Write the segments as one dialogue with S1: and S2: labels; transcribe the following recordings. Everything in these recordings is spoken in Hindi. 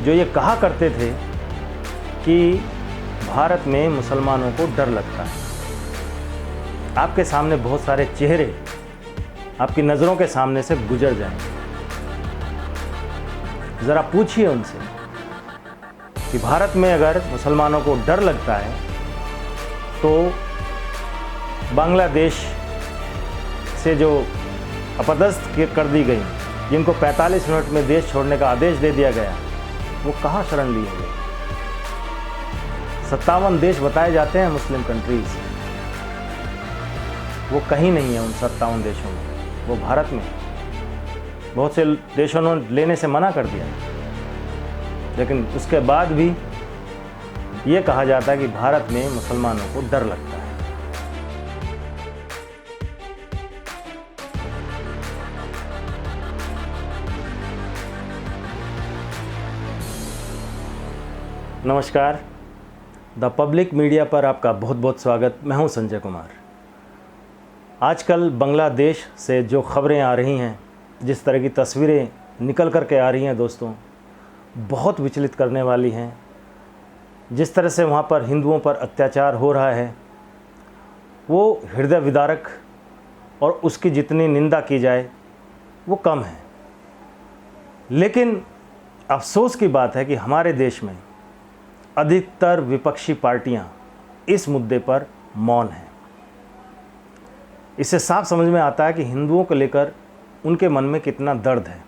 S1: जो ये कहा करते थे कि भारत में मुसलमानों को डर लगता है। आपके सामने बहुत सारे चेहरे आपकी नज़रों के सामने से गुजर जाएंगे। ज़रा पूछिए उनसे कि भारत में अगर मुसलमानों को डर लगता है तो बांग्लादेश से जो अपदस्थ कर दी गई, जिनको 45 मिनट में देश छोड़ने का आदेश दे दिया गया, वो कहाँ शरण लिए हुए? 57 देश बताए जाते हैं मुस्लिम कंट्रीज़, वो कहीं नहीं है उन 57 देशों में, वो भारत में। बहुत से देशों ने लेने से मना कर दिया, लेकिन उसके बाद भी ये कहा जाता है कि भारत में मुसलमानों को डर लगता है। नमस्कार, द पब्लिक मीडिया पर आपका बहुत बहुत स्वागत। मैं हूं संजय कुमार। आजकल बांग्लादेश से जो खबरें आ रही हैं, जिस तरह की तस्वीरें निकल कर के आ रही हैं दोस्तों, बहुत विचलित करने वाली हैं। जिस तरह से वहाँ पर हिंदुओं पर अत्याचार हो रहा है वो हृदय विदारक, और उसकी जितनी निंदा की जाए वो कम है। लेकिन अफसोस की बात है कि हमारे देश में अधिकतर विपक्षी पार्टियां इस मुद्दे पर मौन हैं। इससे साफ समझ में आता है कि हिंदुओं को लेकर उनके मन में कितना दर्द है,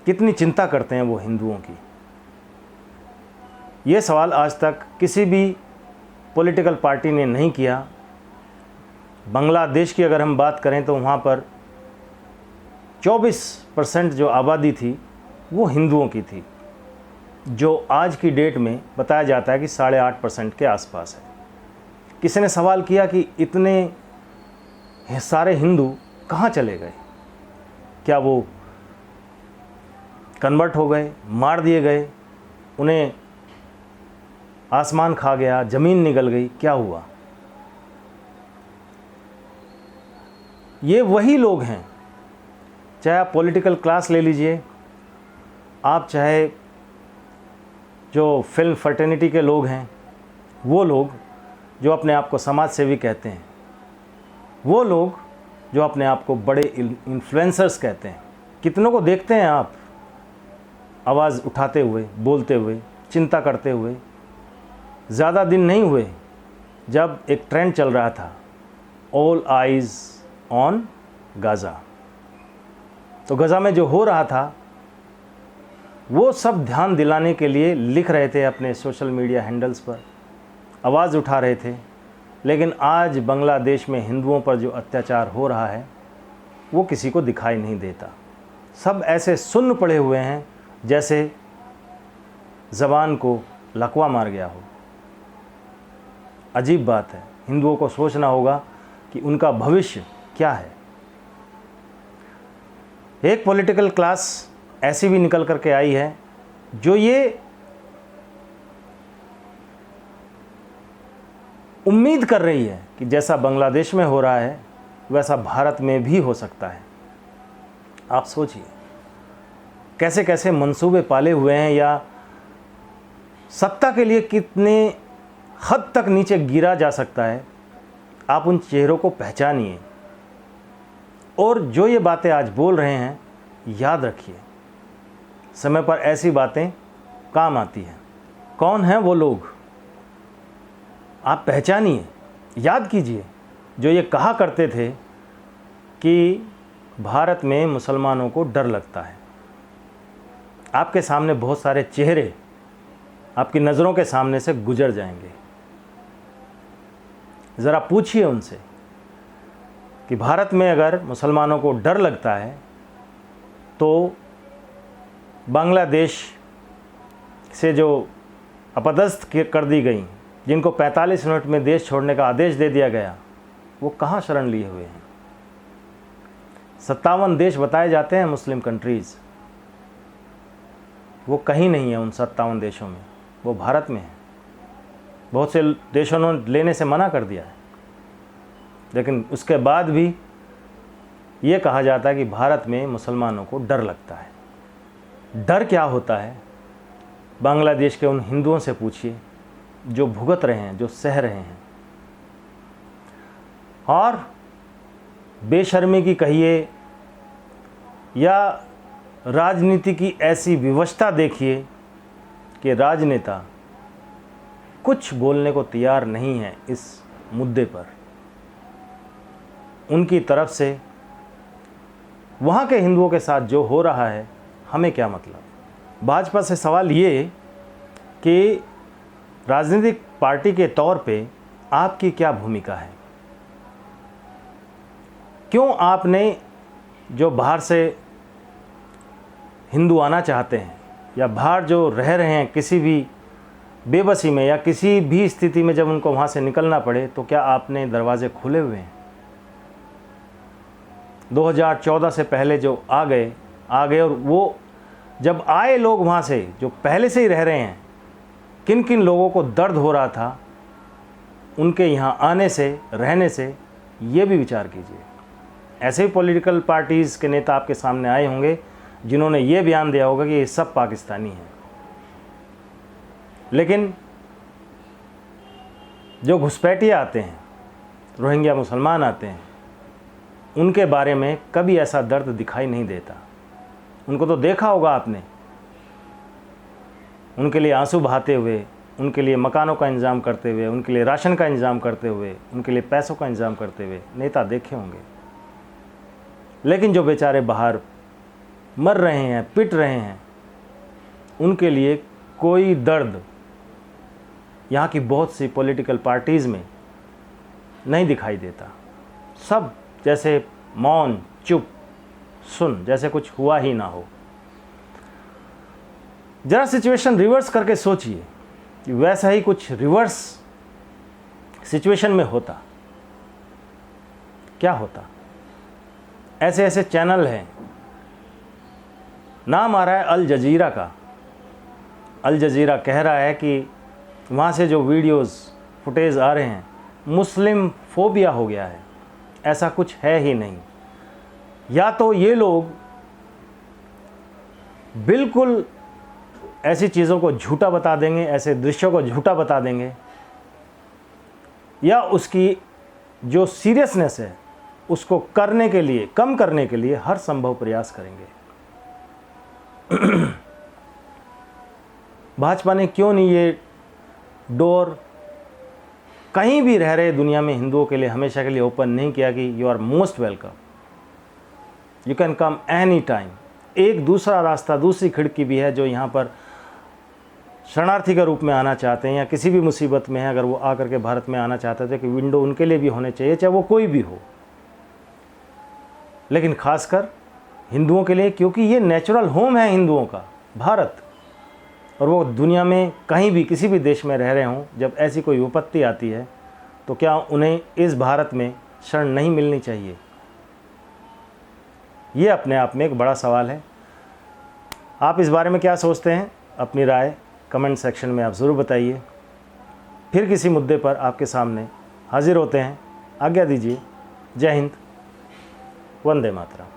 S1: कितनी चिंता करते हैं वो हिंदुओं की। ये सवाल आज तक किसी भी पॉलिटिकल पार्टी ने नहीं किया। बांग्लादेश की अगर हम बात करें तो वहाँ पर 24% जो आबादी थी वो हिंदुओं की थी, जो आज की डेट में बताया जाता है कि 8.5% के आसपास है। किसी ने सवाल किया कि इतने सारे हिंदू कहाँ चले गए? क्या वो कन्वर्ट हो गए, मार दिए गए, उन्हें आसमान खा गया, ज़मीन निगल गई, क्या हुआ? ये वही लोग हैं, चाहे आप पॉलिटिकल क्लास ले लीजिए, आप चाहे जो फिल्म फर्टेनिटी के लोग हैं, वो लोग जो अपने आप को समाज सेवी कहते हैं, वो लोग जो अपने आप को बड़े इन्फ्लुएंसर्स कहते हैं। कितनों को देखते हैं आप आवाज़ उठाते हुए, बोलते हुए, चिंता करते हुए। ज़्यादा दिन नहीं हुए जब एक ट्रेंड चल रहा था, ऑल आइज़ ऑन गाज़ा। तो गाज़ा में जो हो रहा था वो सब ध्यान दिलाने के लिए लिख रहे थे अपने सोशल मीडिया हैंडल्स पर, आवाज़ उठा रहे थे। लेकिन आज बांग्लादेश में हिंदुओं पर जो अत्याचार हो रहा है वो किसी को दिखाई नहीं देता। सब ऐसे सुन्न पड़े हुए हैं जैसे ज़बान को लकवा मार गया हो। अजीब बात है। हिंदुओं को सोचना होगा कि उनका भविष्य क्या है। एक पॉलिटिकल क्लास ऐसी भी निकल करके आई है जो ये उम्मीद कर रही है कि जैसा बांग्लादेश में हो रहा है वैसा भारत में भी हो सकता है। आप सोचिए कैसे कैसे मंसूबे पाले हुए हैं, या सत्ता के लिए कितने हद तक नीचे गिरा जा सकता है। आप उन चेहरों को पहचानिए, और जो ये बातें आज बोल रहे हैं, याद रखिए समय पर ऐसी बातें काम आती हैं। कौन हैं वो लोग? आप पहचानिए, याद कीजिए, जो ये कहा करते थे कि भारत में मुसलमानों को डर लगता है। आपके सामने बहुत सारे चेहरे आपकी नज़रों के सामने से गुजर जाएंगे। ज़रा पूछिए उनसे कि भारत में अगर मुसलमानों को डर लगता है तो बांग्लादेश से जो अपदस्थ कर दी गई, जिनको 45 मिनट में देश छोड़ने का आदेश दे दिया गया, वो कहाँ शरण लिए हुए हैं? 57 देश बताए जाते हैं मुस्लिम कंट्रीज़, वो कहीं नहीं है उन 57 देशों में, वो भारत में है। बहुत से देशों ने लेने से मना कर दिया है, लेकिन उसके बाद भी ये कहा जाता है कि भारत में मुसलमानों को डर लगता है। डर क्या होता है, बांग्लादेश के उन हिंदुओं से पूछिए जो भुगत रहे हैं, जो सह रहे हैं। और बेशर्मी की कहिए या राजनीति की ऐसी विवशता देखिए कि राजनेता कुछ बोलने को तैयार नहीं है इस मुद्दे पर। उनकी तरफ से वहाँ के हिंदुओं के साथ जो हो रहा है हमें क्या मतलब। भाजपा से सवाल ये कि राजनीतिक पार्टी के तौर पे आपकी क्या भूमिका है। क्यों आपने जो बाहर से हिंदू आना चाहते हैं या बाहर जो रह रहे हैं किसी भी बेबसी में या किसी भी स्थिति में, जब उनको वहाँ से निकलना पड़े तो क्या आपने दरवाजे खुले हुए हैं। 2014 से पहले जो आ गए और वो जब आए लोग वहाँ से जो पहले से ही रह रहे हैं, किन किन लोगों को दर्द हो रहा था उनके यहाँ आने से, रहने से, ये भी विचार कीजिए। ऐसे ही पॉलिटिकल पार्टीज़ के नेता आपके सामने आए होंगे जिन्होंने ये बयान दिया होगा कि ये सब पाकिस्तानी हैं। लेकिन जो घुसपैठिए आते हैं, रोहिंग्या मुसलमान आते हैं, उनके बारे में कभी ऐसा दर्द दिखाई नहीं देता। उनको तो देखा होगा आपने, उनके लिए आंसू बहाते हुए, उनके लिए मकानों का इंतज़ाम करते हुए, उनके लिए राशन का इंतज़ाम करते हुए, उनके लिए पैसों का इंतज़ाम करते हुए नेता देखे होंगे। लेकिन जो बेचारे बाहर मर रहे हैं, पिट रहे हैं, उनके लिए कोई दर्द यहाँ की बहुत सी पॉलिटिकल पार्टीज़ में नहीं दिखाई देता। सब जैसे मौन, चुप, सुन, जैसे कुछ हुआ ही ना हो। जरा सिचुएशन रिवर्स करके सोचिए कि वैसा ही कुछ रिवर्स सिचुएशन में होता, क्या होता। ऐसे ऐसे चैनल हैं, नाम आ रहा है अल जजीरा का। अल जजीरा कह रहा है कि वहाँ से जो वीडियोस फुटेज आ रहे हैं, मुस्लिम फोबिया हो गया है। ऐसा कुछ है ही नहीं। या तो ये लोग बिल्कुल ऐसी चीज़ों को झूठा बता देंगे, ऐसे दृश्यों को झूठा बता देंगे, या उसकी जो सीरियसनेस है उसको करने के लिए, कम करने के लिए हर संभव प्रयास करेंगे। भाजपा ने क्यों नहीं ये डोर कहीं भी रह रहे दुनिया में हिंदुओं के लिए हमेशा के लिए ओपन नहीं किया कि you are most welcome, you can come any time. एक दूसरा रास्ता, दूसरी खिड़की भी है जो यहाँ पर शरणार्थी के रूप में आना चाहते हैं या किसी भी मुसीबत में है, अगर वो आकर के भारत में आना चाहते थे कि विंडो उनके लिए भी होने चाहिए, चाहे वो कोई भी हो। लेकिन खासकर हिंदुओं के लिए, क्योंकि ये नेचुरल होम है हिंदुओं का भारत, और वो दुनिया में कहीं भी किसी भी देश में रह रहे हों, जब ऐसी कोई विपत्ति आती है तो क्या उन्हें इस भारत में शरण नहीं मिलनी चाहिए। ये अपने आप में एक बड़ा सवाल है। आप इस बारे में क्या सोचते हैं, अपनी राय कमेंट सेक्शन में आप ज़रूर बताइए। फिर किसी मुद्दे पर आपके सामने हाजिर होते हैं। आज्ञा दीजिए। जय हिंद, वंदे मातरम।